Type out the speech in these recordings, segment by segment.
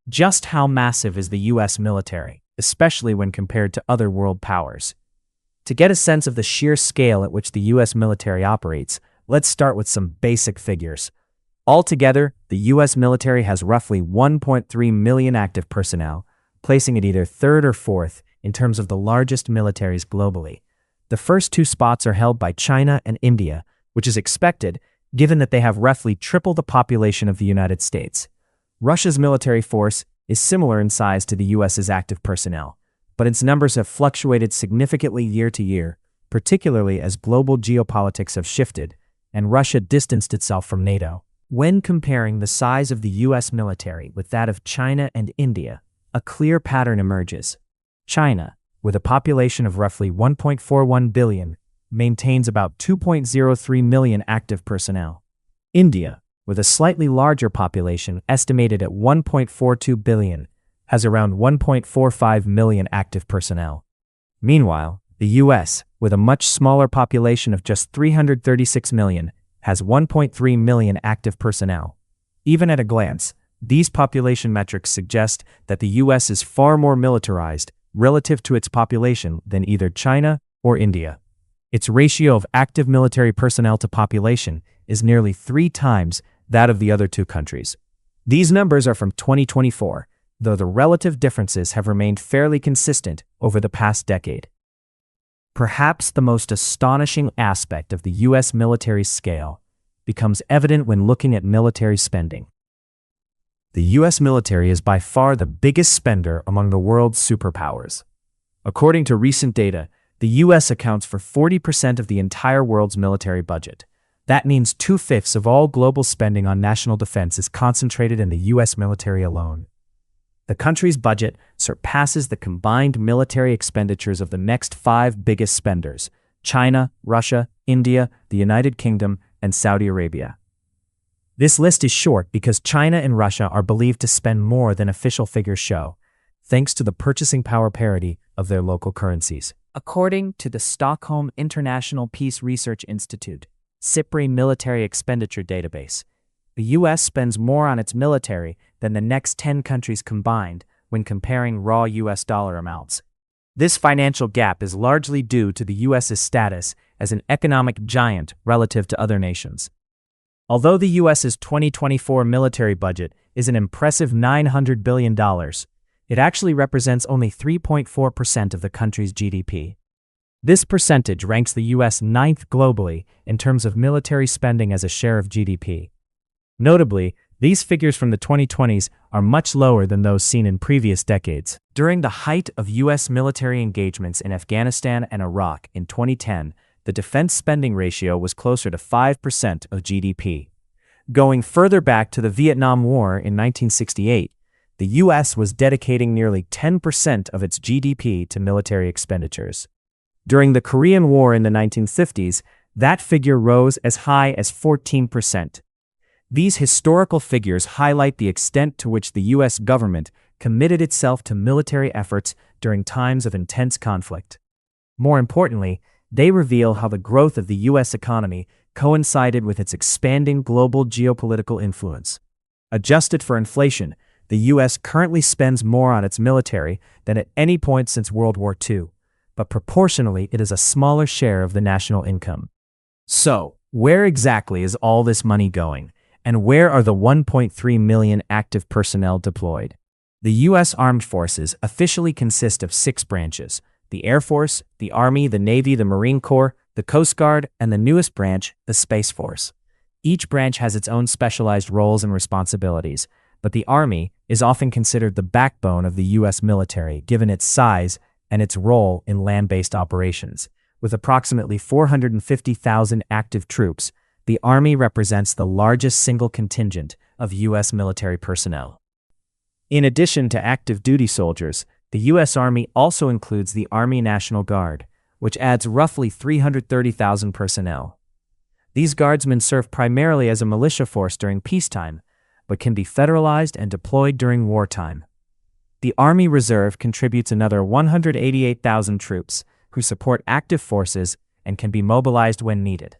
Just how massive is the US military, especially when compared to other world powers? To get a sense of the sheer scale at which the US military operates, let's start with some basic figures. Altogether, the US military has roughly 1.3 million active personnel, placing it either third or fourth in terms of the largest militaries globally. The first two spots are held by China and India, which is expected, given that they have roughly triple the population of the United States. Russia's military force is similar in size to the US's active personnel, but its numbers have fluctuated significantly year to year, particularly as global geopolitics have shifted and Russia distanced itself from NATO. When comparing the size of the US military with that of China and India, a clear pattern emerges. China, with a population of roughly 1.41 billion, maintains about 2.03 million active personnel. India, with a slightly larger population estimated at 1.42 billion, has around 1.45 million active personnel. Meanwhile, the US, with a much smaller population of just 336 million, has 1.3 million active personnel. Even at a glance, these population metrics suggest that the US is far more militarized relative to its population than either China or India. Its ratio of active military personnel to population is nearly 3 times that of the other two countries. These numbers are from 2024, though the relative differences have remained fairly consistent over the past decade. Perhaps the most astonishing aspect of the US military's scale becomes evident when looking at military spending. The US military is by far the biggest spender among the world's superpowers. According to recent data, the US accounts for 40% of the entire world's military budget. That means 2/5 of all global spending on national defense is concentrated in the US military alone. The country's budget surpasses the combined military expenditures of the next 5 biggest spenders: China, Russia, India, the United Kingdom, and Saudi Arabia. This list is short because China and Russia are believed to spend more than official figures show, thanks to the purchasing power parity of their local currencies. According to the Stockholm International Peace Research Institute, SIPRI military expenditure database, the US spends more on its military than the next 10 countries combined when comparing raw US dollar amounts. This financial gap is largely due to the US's status as an economic giant relative to other nations. Although the US's 2024 military budget is an impressive $900 billion, it actually represents only 3.4% of the country's GDP. This percentage ranks the US 9th globally in terms of military spending as a share of GDP. Notably, these figures from the 2020s are much lower than those seen in previous decades. During the height of US military engagements in Afghanistan and Iraq in 2010, the defense spending ratio was closer to 5% of GDP. Going further back to the Vietnam War in 1968, the US was dedicating nearly 10% of its GDP to military expenditures. During the Korean War in the 1950s, that figure rose as high as 14%. These historical figures highlight the extent to which the US government committed itself to military efforts during times of intense conflict. More importantly, they reveal how the growth of the US economy coincided with its expanding global geopolitical influence. Adjusted for inflation, the US currently spends more on its military than at any point since World War II, but proportionally it is a smaller share of the national income. So, where exactly is all this money going? And where are the 1.3 million active personnel deployed? The U.S. Armed Forces officially consist of 6 branches: the Air Force, the Army, the Navy, the Marine Corps, the Coast Guard, and the newest branch, the Space Force. Each branch has its own specialized roles and responsibilities, but the Army is often considered the backbone of the U.S. military given its size and its role in land-based operations. With approximately 450,000 active troops, the Army represents the largest single contingent of U.S. military personnel. In addition to active duty soldiers, the U.S. Army also includes the Army National Guard, which adds roughly 330,000 personnel. These guardsmen serve primarily as a militia force during peacetime, but can be federalized and deployed during wartime. The Army Reserve contributes another 188,000 troops who support active forces and can be mobilized when needed.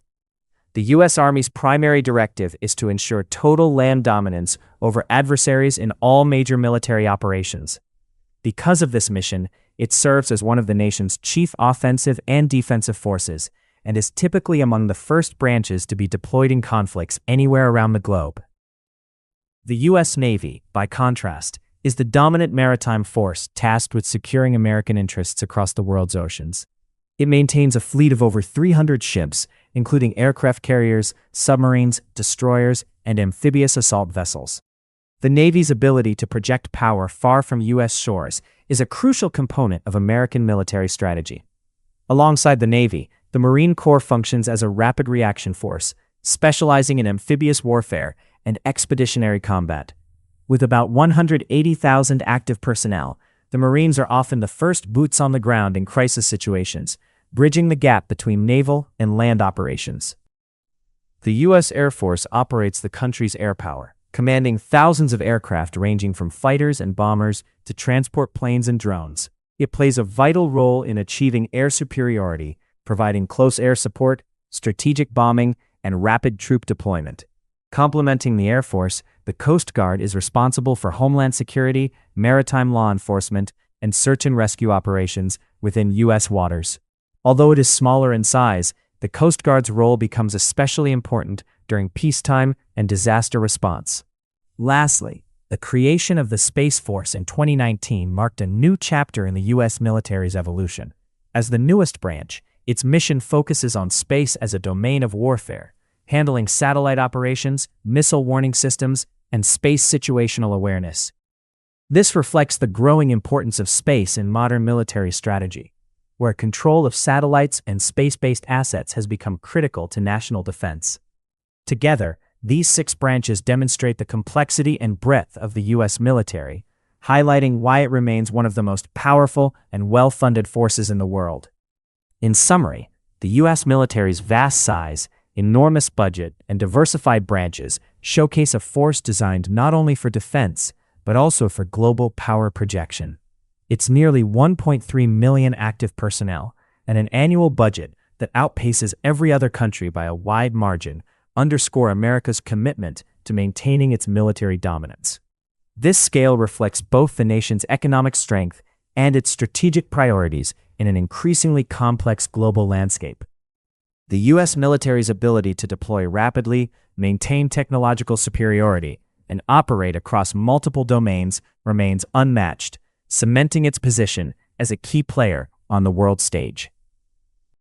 The U.S. Army's primary directive is to ensure total land dominance over adversaries in all major military operations. Because of this mission, it serves as one of the nation's chief offensive and defensive forces, and is typically among the first branches to be deployed in conflicts anywhere around the globe. The U.S. Navy, by contrast, is the dominant maritime force tasked with securing American interests across the world's oceans. It maintains a fleet of over 300 ships, including aircraft carriers, submarines, destroyers, and amphibious assault vessels. The Navy's ability to project power far from U.S. shores is a crucial component of American military strategy. Alongside the Navy, the Marine Corps functions as a rapid reaction force, specializing in amphibious warfare and expeditionary combat. With about 180,000 active personnel, the Marines are often the first boots on the ground in crisis situations, bridging the gap between naval and land operations. The U.S. Air Force operates the country's air power, commanding thousands of aircraft ranging from fighters and bombers to transport planes and drones. It plays a vital role in achieving air superiority, providing close air support, strategic bombing, and rapid troop deployment. Complementing the Air Force, the Coast Guard is responsible for homeland security, maritime law enforcement, and search and rescue operations within U.S. waters. Although it is smaller in size, the Coast Guard's role becomes especially important during peacetime and disaster response. Lastly, the creation of the Space Force in 2019 marked a new chapter in the U.S. military's evolution. As the newest branch, its mission focuses on space as a domain of warfare, handling satellite operations, missile warning systems, and space situational awareness. This reflects the growing importance of space in modern military strategy, where control of satellites and space-based assets has become critical to national defense. Together, these 6 branches demonstrate the complexity and breadth of the U.S. military, highlighting why it remains one of the most powerful and well-funded forces in the world. In summary, the U.S. military's vast size, enormous budget, and diversified branches showcase a force designed not only for defense, but also for global power projection. Its nearly 1.3 million active personnel and an annual budget that outpaces every other country by a wide margin underscore America's commitment to maintaining its military dominance. This scale reflects both the nation's economic strength and its strategic priorities in an increasingly complex global landscape. The U.S. military's ability to deploy rapidly, maintain technological superiority, and operate across multiple domains remains unmatched, cementing its position as a key player on the world stage.